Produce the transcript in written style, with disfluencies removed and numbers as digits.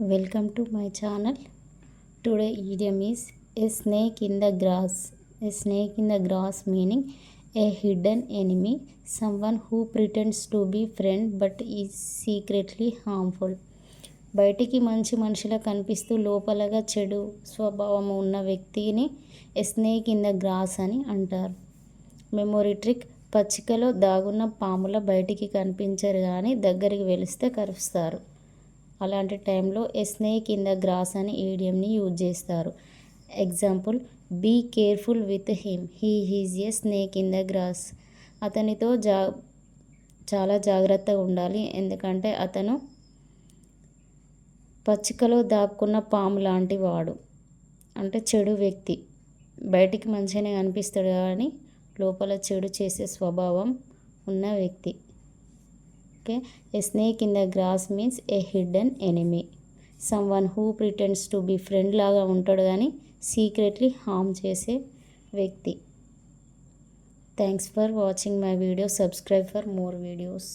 Welcome to my channel. Today idiom is a snake in the grass. A snake in the grass meaning a hidden enemy, someone who pretends to be friend but is secretly harmful. బయటికి మంచి మనిషిలా కనిపిస్తూ లోపలగా చెడు స్వభావం ఉన్న వ్యక్తిని a snake in the grass అని అంటారు. మెమొరీ ట్రిక్: పచ్చికలో దాగున్న పాముల బయటికి కనిపించరు కానీ దగ్గరికి వెలిస్తే కరుస్తారు. అలాంటి time a snake in the grass అని ఈడియంని యూజ్ చేస్తారు. Example: be careful with him, he is a snake in the grass. అతనితో చాలా జాగ్రత్తగా ఉండాలి, ఎందుకంటే అతను పచ్చికలో దాక్కున్న పాము లాంటి వాడు. అంటే చెడు వ్యక్తి. బయటికి మంచిగానే కనిపిస్తాడు కానీ లోపల చెడు చేసే స్వభావం ఉన్న వ్యక్తి. Okay, a snake in the grass means a hidden enemy, someone who pretends to be friend లాగా ఉంటాడు కానీ సీక్రెట్లీ హార్మ్ చేసే వ్యక్తి. Thanks for watching my video. Subscribe for more videos.